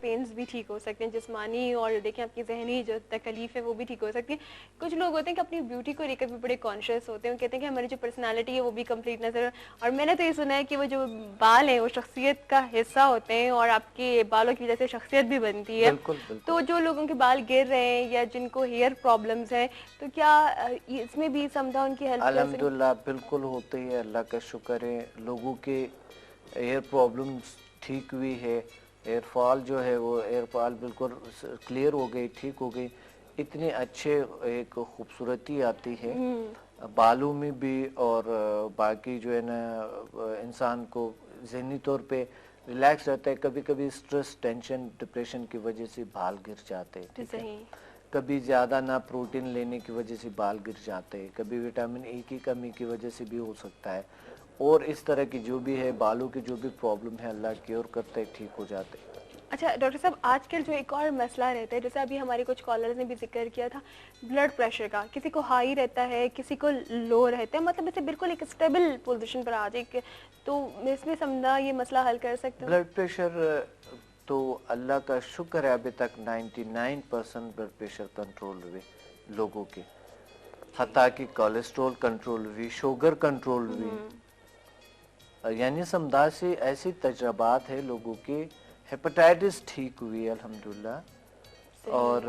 پینز بھی ٹھیک ہو سکتے ہیں جسمانی, اور دیکھیں آپ کی ذہنی جو تکلیف ہے وہ بھی ٹھیک ہو سکتی ہے. کچھ لوگ ہوتے ہیں کہ اپنی بیوٹی کو لے کر بھی بڑے کانشیس ہوتے ہیں, وہ کہتے ہیں کہ ہماری جو پرسنالٹی ہے وہ بھی کمپلیٹ نظر. اور میں نے تو یہ سنا ہے کہ وہ جو بال ہیں وہ شخصیت کا حصہ ہوتے ہیں, اور آپ کے بالوں کی وجہ سے شخصیت بھی بنتی ہے. بالکل بالکل. تو جو لوگوں کے بال گر رہے ہیں یا جن کو ہیئر پرابلمس ہیں, تو کیا اس میں بھی سمجھا ان کی ہیلپ کر سکیں؟ الحمدللہ بالکل ہوتے ہیں, اللہ کا شکر ہے. لوگوں کے ایئر پرابلمس ٹھیک ہوئی ہے, ایئر فال جو ہے وہ ایئر فال بالکل کلیئر ہو گئی, ٹھیک ہو گئی. اتنے اچھے ایک خوبصورتی آتی ہے بالوں میں بھی, اور باقی جو ہے نا انسان کو ذہنی طور پہ ریلیکس رہتا ہے. کبھی کبھی سٹریس, ٹینشن, ڈپریشن کی وجہ سے بال گر جاتے ہیں, ٹھیک ہے. کبھی زیادہ نہ پروٹین لینے کی وجہ سے بال گر جاتے ہیں, کبھی وٹامن ای کی کمی کی وجہ سے بھی ہو سکتا ہے. اور اس طرح کی جو بھی ہے بالوں کی جو بھی پرابلم ہے اللہ کیور کرتے, ٹھیک ہو جاتے. اچھا ڈاکٹر صاحب, آج کل جو ایک اور مسئلہ رہتا ہے, جیسے ابھی ہمارے کچھ کالرز نے بھی ذکر کیا تھا, بلڈ پریشر کا. کسی کو ہائی رہتا ہے, کسی کو لو رہتا ہے, مطلب اسے بالکل ایک اسٹیبل پوزیشن پر آ جائے, تو اس میں سمجھا یہ مسئلہ حل کر سکتے ہیں؟ بلڈ پریشر تو اللہ کا شکر ہے ابھی تک 99% بلڈ پریشر کنٹرول ہوئے لوگوں کے, حتیٰ کہ کولیسٹرول کنٹرول ہوئی, شوگر کنٹرول ہوئی. یعنی سمجھا سے ایسی تجربات ہے لوگوں کے. ہیپاٹائٹس ٹھیک ہوئی الحمدللہ. اور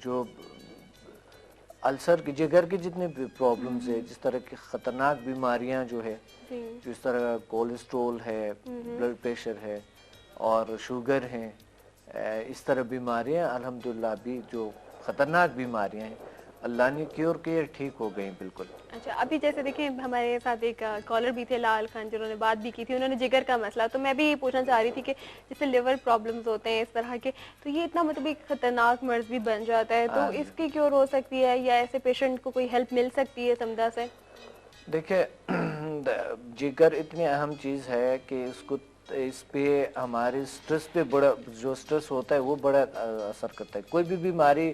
جو السر کی, جگر کی جتنے بھی پرابلمز ہے, جس طرح کی خطرناک بیماریاں جو ہے, جس طرح کولیسٹرول ہے, بلڈ پریشر ہے اور شوگر ہیں, اس طرح بیماریاں الحمدللہ بھی جو خطرناک بیماریاں ہیں اللہ نے کیور کیے, ٹھیک ہو گئیں بالکل. اچھا, ابھی جیسے دیکھیں ہمارے ساتھ ایک کالر بھی تھے لال خان, جنہوں نے بات بھی کی تھی, انہوں نے جگر کا مسئلہ, تو میں بھی یہ پوچھنا چاہ رہی تھی کہ جیسے لیور پرابلمز ہوتے ہیں اس طرح کے, تو یہ اتنا مطلب ایک خطرناک مرض بھی بن جاتا ہے, تو اس کی کیور ہو سکتی ہے یا ایسے پیشنٹ کو کوئی ہیلپ مل سکتی ہے سمجھا سے؟ دیکھیں جگر اتنی اہم چیز ہے کہ اس پہ ہمارے سٹریس پہ بڑا, جو سٹریس ہوتا ہے وہ بڑا اثر کرتا ہے. کوئی بھی بیماری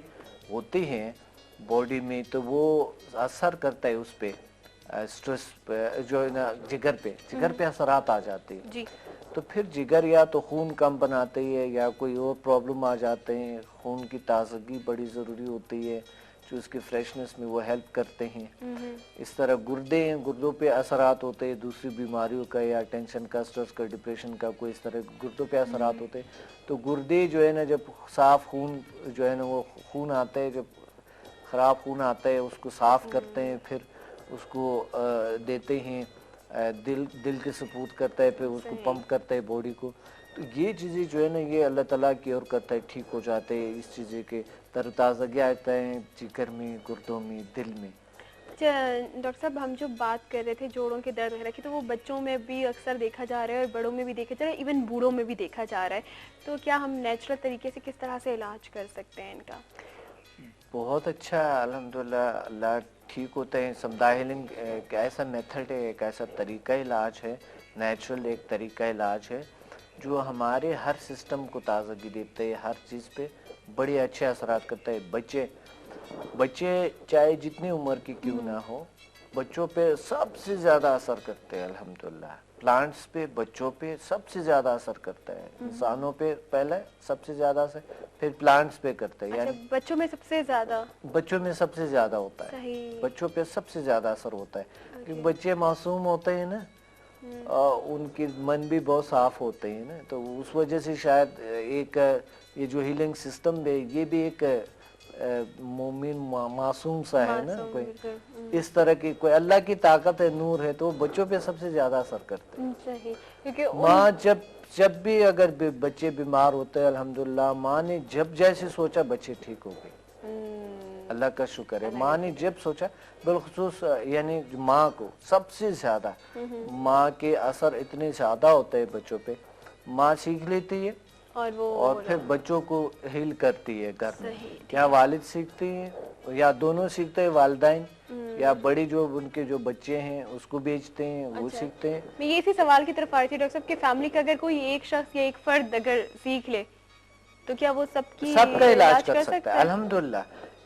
ہوتی ہے باڈی میں تو وہ اثر کرتا ہے اس پہ, سٹریس پہ, جو ہے نا جگر پہ اثرات آ جاتے ہیں. تو پھر جگر یا تو خون کم بناتے ہے یا کوئی اور پرابلم آ جاتے ہیں. خون کی تازگی بڑی ضروری ہوتی ہے, جو اس کی فریشنس میں وہ ہیلپ کرتے ہیں. اس طرح گردے ہیں, گردوں پہ اثرات ہوتے ہیں دوسری بیماریوں کا, یا ٹینشن کا, سٹریس کا, ڈپریشن کا, کوئی اس طرح گردوں پہ اثرات ہوتے ہیں. تو گردے جو ہے نا جب صاف خون جو ہے نا وہ خون آتا ہے, جب خراب خون آتا ہے اس کو صاف کرتے ہیں, پھر اس کو دیتے ہیں, دل کے سپورٹ کرتا ہے, پھر اس کو پمپ کرتا ہے باڈی کو. تو یہ چیزیں جو ہے نا یہ اللہ تعالیٰ کیور کرتا ہے, ٹھیک ہو جاتے ہیں. اس چیزیں کے تر تازگی آتا ہے جگر میں, گردوں میں, دل میں. ڈاکٹر صاحب, ہم جو بات کر رہے تھے جوڑوں کے درد وغیرہ کی, تو وہ بچوں میں بھی اکثر دیکھا جا رہا ہے اور بڑوں میں بھی دیکھا جا رہا ہے, ایون بوڑھوں میں بھی دیکھا جا رہا ہے. تو کیا ہم نیچرل طریقے سے کس طرح سے علاج کر سکتے ہیں ان کا؟ بہت اچھا الحمدللہ, اللہ ٹھیک ہوتے ہیں. سمدھا ہیلنگ ایک ایسا میتھڈ ہے, ایک ایسا طریقہ علاج ہے, نیچرل ایک طریقہ علاج ہے جو ہمارے ہر سسٹم کو تازگی دیتے ہیں, ہر چیز پہ بڑے اچھے اثرات کرتے ہیں. بچے چاہے جتنی عمر کی کیوں نہ ہو, بچوں پہ سب سے زیادہ اثر کرتے ہیں الحمدللہ. پلانٹس پہ, بچوں پہ سب سے زیادہ اثر کرتا ہے. انسانوں پہ پہلے سب سے زیادہ اثر, پھر پلانٹس پہ کرتا ہے. یعنی بچوں میں سب سے زیادہ, بچوں میں سب سے زیادہ ہوتا ہے, بچوں پہ سب سے زیادہ اثر ہوتا ہے. کیونکہ بچے معصوم ہوتے ہیں نا, ان کے من بھی بہت صاف ہوتے ہیں نا, تو اس وجہ سے شاید ایک یہ جو ہیلنگ سسٹم ہے یہ بھی ایک مومن معصوم سا ہے نا, کوئی اس طرح کی کوئی اللہ کی طاقت ہے, نور ہے, تو وہ بچوں پہ سب سے زیادہ اثر کرتے ہیں. ماں جب بھی اگر بچے بیمار ہوتے ہیں الحمدللہ, ماں نے جب جیسے سوچا بچے ٹھیک ہو گئے, اللہ کا شکر ہے. ماں نے جب سوچا, بالخصوص یعنی ماں کو سب سے زیادہ, ماں کے اثر اتنے زیادہ ہوتے ہیں بچوں پہ. ماں سیکھ لیتی ہے اور پھر بچوں کو ہیل کرتی ہے گھر میں. یا والد سیکھتے ہیں یا دونوں سیکھتے ہیں, والدین یا بڑی جو ان کے جو بچے ہیں اس کو بیچتے ہیں, وہ سیکھتے ہیں. میں یہ اسی سوال کی طرف آ رہی تھی ڈاکٹر صاحب کہ فیملی کا اگر کوئی ایک شخص یا ایک فرد اگر سیکھ لے تو کیا وہ سب کی کا علاج کر سکتا ہے؟ الحمدللہ